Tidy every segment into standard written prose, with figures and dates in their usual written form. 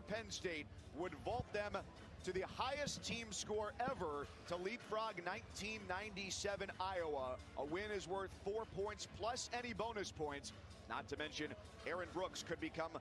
Penn State would vault them to the highest team score ever to leapfrog 1997 Iowa. A win is worth 4 points plus any bonus points. Not to mention, Aaron Brooks could become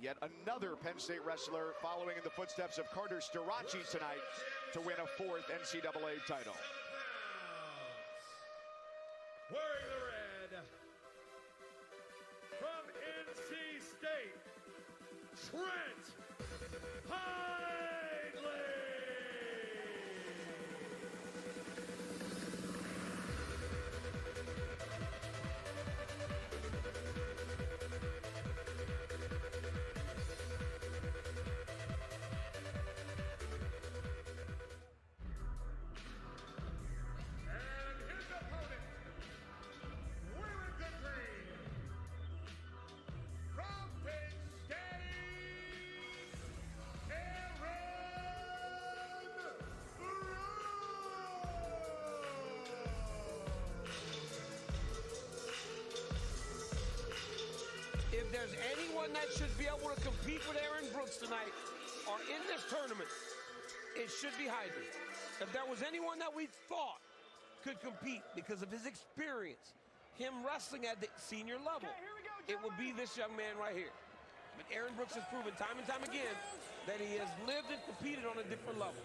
yet another Penn State wrestler following in the footsteps of Carter Starace tonight to win a 4th NCAA title. Wearing the red, from NC State, Trent Hilday. And his opponent, wearing the green, from Penn State, Aaron Brooks. If there's anyone that should be able to compete with Aaron Brooks tonight or in this tournament, it should be Hilday. If there was anyone that we thought could compete because of his experience, him wrestling at the senior level, it would be this young man right here. But Aaron Brooks has proven time and time again that he has lived and competed on a different level.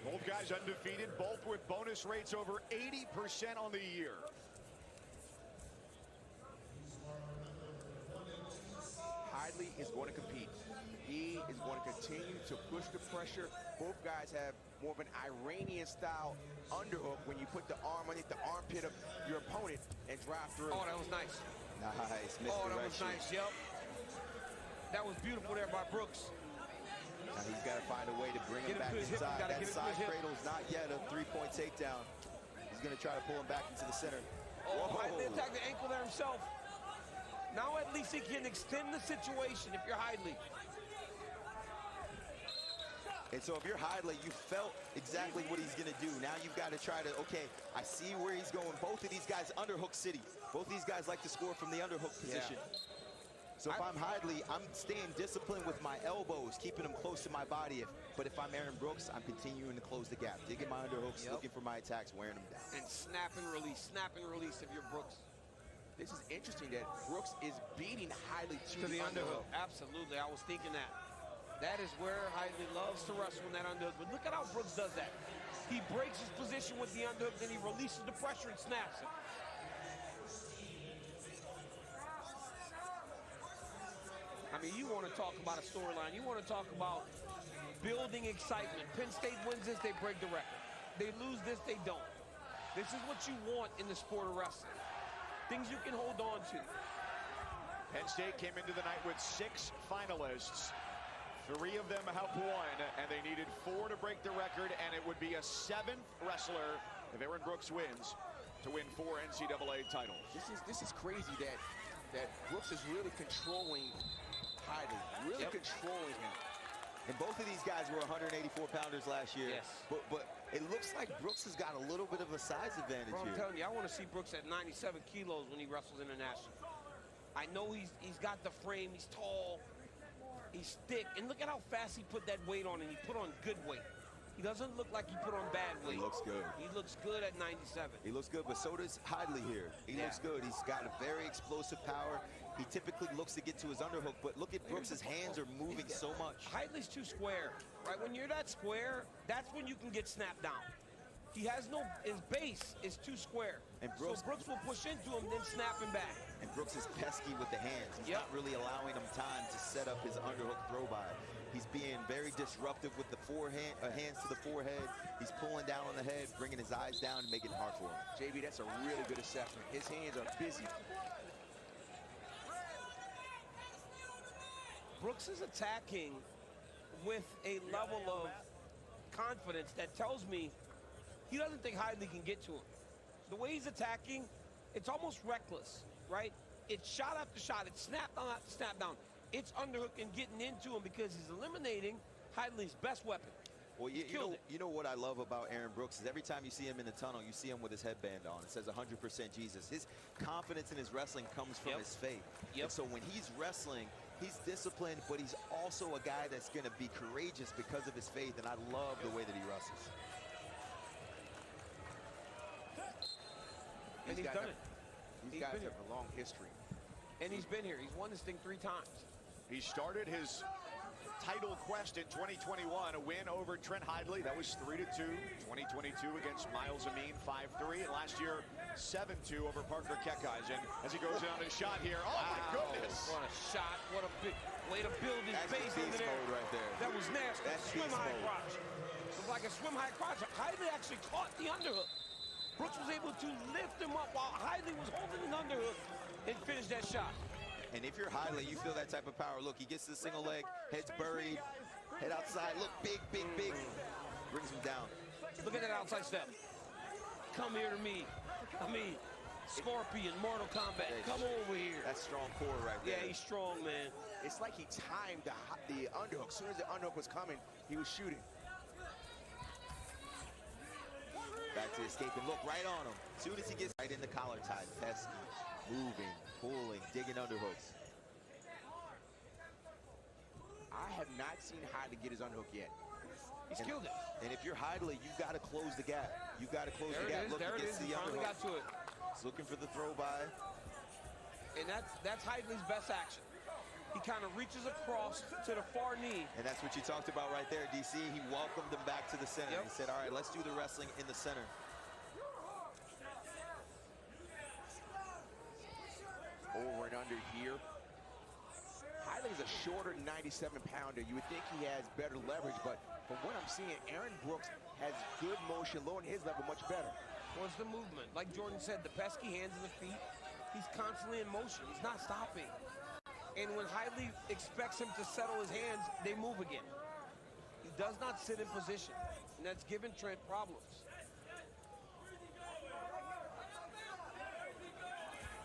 Both guys undefeated, both with bonus rates over 80% on the year. Hilday is going to compete. He is going to continue to push the pressure. Both guys have more of an Iranian-style underhook when you put the arm underneath the armpit of your opponent and drive through. Oh, that was nice. Nice. Oh, that was nice, yep. That was beautiful there by Brooks. Now he's got to find a way to bring him back inside. That side cradle is not yet a three-point takedown. He's going to try to pull him back into the center. Oh, Hilday attacked the ankle there himself. Now at least he can extend the situation if you're Hilday. And so if you're Hilday, you felt exactly what he's going to do. Now you've got to try to, okay, I see where he's going. Both of these guys underhook city. Both of these guys like to score from the underhook position. Yeah. So if I'm Hilday, I'm staying disciplined with my elbows, keeping them close to my body. But if I'm Aaron Brooks, I'm continuing to close the gap, digging my underhooks, looking for my attacks, wearing them down. And snap and release if you're Brooks. This is interesting that Brooks is beating Hilday to the underhook. Absolutely, I was thinking that. That is where Hilday loves to wrestle in that underhook. But look at how Brooks does that. He breaks his position with the underhook, then he releases the pressure and snaps it. I mean, you want to talk about a storyline. You want to talk about building excitement. Penn State wins this, they break the record. They lose this, they don't. This is what you want in the sport of wrestling. Things you can hold on to. Penn State came into the night with 6 finalists. 3 of them have won, and they needed 4 to break the record, and it would be a 7th wrestler if Aaron Brooks wins to win 4 NCAA titles. This is crazy that Brooks is really controlling Hilday, really controlling him. And both of these guys were 184-pounders last year. Yes. But it looks like Brooks has got a little bit of a size advantage Bro, I'm here. telling you, I want to see Brooks at 97 kilos when he wrestles international. I know he's got the frame, he's tall, he's thick, and look at how fast he put that weight on, and he put on good weight. He doesn't look like he put on bad weight. He looks good. He looks good at 97. He looks good, but so does Hilday here. He looks good. He's got a very explosive power. He typically looks to get to his underhook, but look at Brooks, his hands are moving so much. Hiley's too square, right? When you're that square, that's when you can get snapped down. He has his base is too square. And Brooks will push into him, then snap him back. And Brooks is pesky with the hands. He's not really allowing him time to set up his underhook throw by. He's being very disruptive with the forehand, hands to the forehead. He's pulling down on the head, bringing his eyes down and making it hard for him. JB, that's a really good assessment. His hands are busy. Brooks is attacking with a level of confidence that tells me he doesn't think Hilday can get to him. The way he's attacking, it's almost reckless, right? It's shot after shot. It's snap down after snap down. It's underhook and getting into him because he's eliminating Hiley's best weapon. Well, you know what I love about Aaron Brooks is every time you see him in the tunnel, you see him with his headband on. It says 100% Jesus. His confidence in his wrestling comes from his faith. And so when he's wrestling, He's disciplined, but he's also a guy that's going to be courageous because of his faith, and I love the way that he wrestles. And he's done it. These guys have a long history. And he's been here. He's won this thing 3 times. He started his title quest in 2021, a win over Trent Hilday. That was 3-2. 2022 against Miles Amin, 5-3. And last year, 7-2 over Parker Kekais. And as he goes down his shot here, oh my goodness. What a shot. What a big way to build his That's base beast under there. mode right there. That was nasty. That's Swim beast high mode. crotch. It was like a swim high crotch. Hilday actually caught the underhook. Brooks was able to lift him up while Hilday was holding an underhook and finish that shot. And if you're Hilday, you feel that type of power. Look, he gets to the single leg, head's buried, head outside. Look, big, big, big. Brings him down. Look at that outside step. Come here to me. I mean, Scorpion, Mortal Kombat. Come over here. That's strong core right there. Yeah, he's strong, man. It's like he timed the underhook. As soon as the underhook was coming, he was shooting. Back to escape and look right on him. As soon as he gets right in the collar tie, Pesky moving, pulling, digging underhooks. I have not seen Hilday get his underhook yet. He's killed it. And if you're Hilday, you got to close the gap. You got to close There the it gap. is. Look, There he it gets is. He the finally underhook. got to it. He's looking for the throw by. And that's Hiley's best action. He kind of reaches across to the far knee. And that's what you talked about right there, DC. He welcomed him back to the center. Yep. He said, all right, let's do the wrestling in the center. Over and under here. Hiley's a shorter 97-pounder. You would think he has better leverage, but from what I'm seeing, Aaron Brooks has good motion, lowering his level much better. What's the movement? Like Jordan said, the pesky hands and the feet. He's constantly in motion. He's not stopping. And when Hilday expects him to settle his hands, they move again. He does not sit in position, and that's given Trent problems.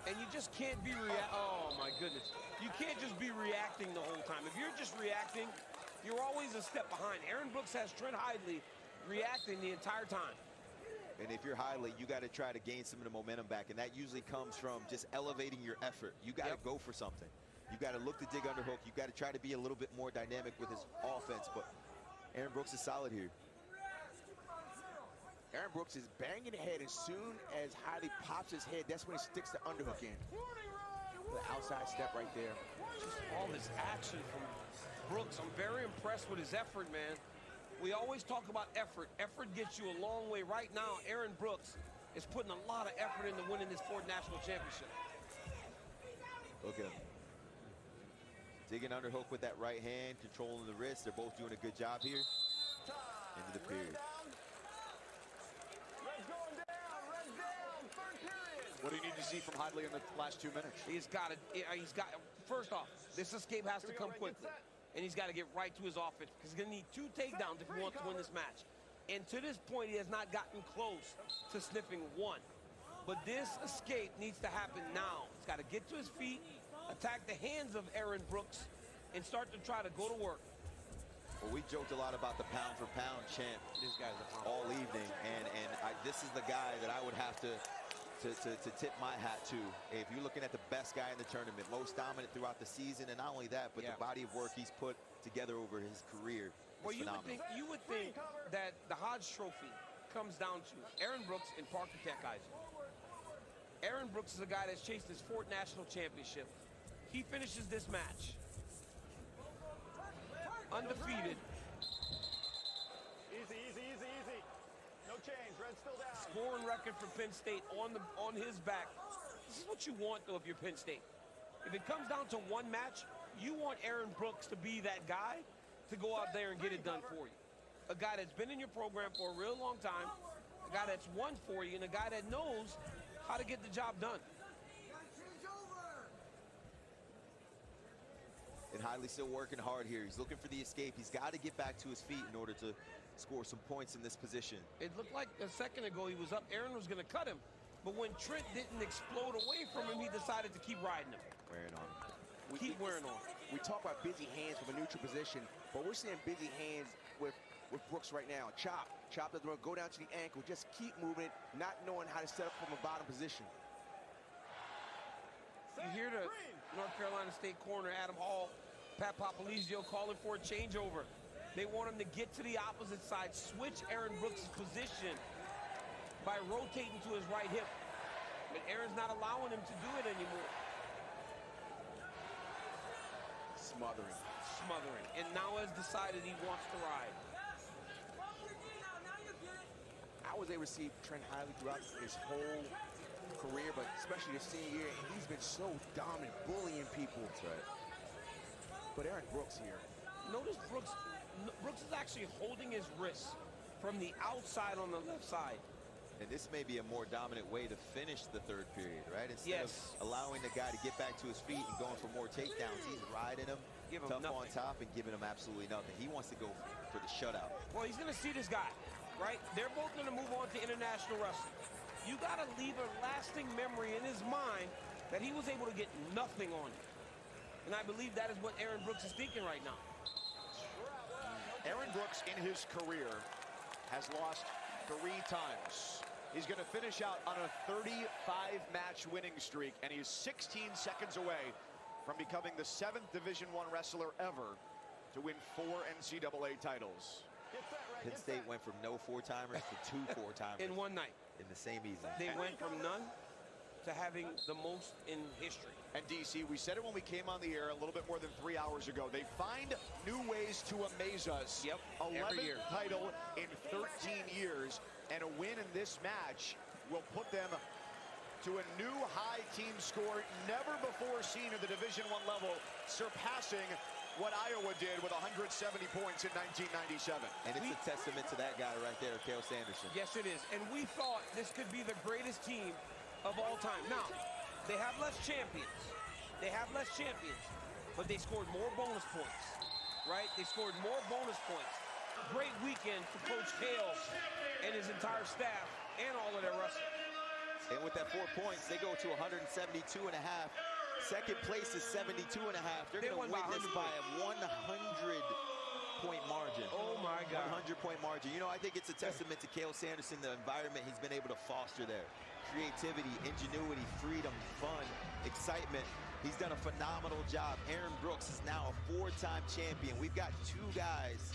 And you just can't be oh my goodness. You can't just be reacting the whole time. If you're just reacting, you're always a step behind. Aaron Brooks has Trent Hilday reacting the entire time. And if you're Hilday, you got to try to gain some of the momentum back, and that usually comes from just elevating your effort. You got to go for something. You got to look to dig underhook. You got to try to be a little bit more dynamic with his offense, but Aaron Brooks is solid here. Aaron Brooks is banging the head. As soon as Hilday pops his head, that's when he sticks the underhook in. The outside step right there. Just all this action from Brooks. I'm very impressed with his effort, man. We always talk about effort. Effort gets you a long way. Right now, Aaron Brooks is putting a lot of effort into winning this 4th national championship. Look at him. Digging underhook with that right hand, controlling the wrist. They're both doing a good job here. Into the period. What do you need to see from Hilday in the last 2 minutes? He's got first off, this escape has to come quickly. And he's got to get right to his offense because he's going to need 2 takedowns if he wants to win this match. And to this point, he has not gotten close to sniffing 1. But this escape needs to happen now. He's got to get to his feet, attack the hands of Aaron Brooks, and start to try to go to work. Well, we joked a lot about the pound-for-pound champ This guy's a pound. all evening, and this is the guy that I would have to tip my hat to. If you're looking at the best guy in the tournament, most dominant throughout the season, and not only that, but the body of work he's put together over his career is Well, you phenomenal. would think that the Hodge Trophy comes down to Aaron Brooks and Parker Kekais. Aaron Brooks is a guy that's chased his 4th national championship. He finishes this match undefeated. Easy, easy, easy, easy. No change. Red's still down. Scoring record for Penn State on his back. This is what you want, though, if you're Penn State. If it comes down to 1 match, you want Aaron Brooks to be that guy to go out there and get it done for you. A guy that's been in your program for a real long time, a guy that's won for you, and a guy that knows how to get the job done. And Hiley's still working hard here. He's looking for the escape. He's got to get back to his feet in order to score some points in this position. It looked like a second ago he was up. Aaron was going to cut him. But when Trent didn't explode away from him, he decided to keep riding him. Wearing on him. Keep wearing on. We talk about busy hands from a neutral position, but we're seeing busy hands with Brooks right now. Chop doesn't want to go down to the ankle. Just keep moving, not knowing how to set up from a bottom position. You hear the North Carolina State corner, Adam Hall, Pat Popolizio calling for a changeover. They want him to get to the opposite side, switch Aaron Brooks' position by rotating to his right hip. But Aaron's not allowing him to do it anymore. Smothering. And now has decided he wants to ride. I was able to see Trent Hilday throughout his whole career, but especially this senior year, and he's been so dominant, bullying people. That's right. But Aaron Brooks here. Notice Brooks is actually holding his wrist from the outside on the left side. And this may be a more dominant way to finish the third period, right? Instead of allowing the guy to get back to his feet and going for more takedowns, he's riding him, tough on top, and giving him absolutely nothing. He wants to go for the shutout. Well, he's going to see this guy, right? They're both going to move on to international wrestling. You got to leave a lasting memory in his mind that he was able to get nothing on you. And I believe that is what Aaron Brooks is thinking right now. Aaron Brooks in his career has lost 3 times. He's going to finish out on a 35-match winning streak, and he's 16 seconds away from becoming the 7th Division I wrestler ever to win 4 NCAA titles. Penn State went from no 4-timers to 2 4-timers. In one night. In the same season. They went from none to having the most in history. And DC, we said it when we came on the air a little bit more than 3 hours ago. They find new ways to amaze us. Yep, 11th title in 13 years, and a win in this match will put them to a new high team score never before seen at the Division I level, surpassing what Iowa did with 170 points in 1997. And it's a testament to that guy right there, Cael Sanderson. Yes, it is. And we thought this could be the greatest team of all time. Now, they have less champions. But they scored more bonus points, right? They scored more bonus points. Great weekend for Coach Cael and his entire staff and all of their wrestlers. And with that 4 points, they go to 172.5. Second place is 72.5. They're going to win this by a 100-point margin. Oh, my God. 100-point margin. You know, I think it's a testament to Cael Sanderson, the environment he's been able to foster there. Creativity, ingenuity, freedom, fun, excitement. He's done a phenomenal job. Aaron Brooks is now a 4-time champion. We've got 2 guys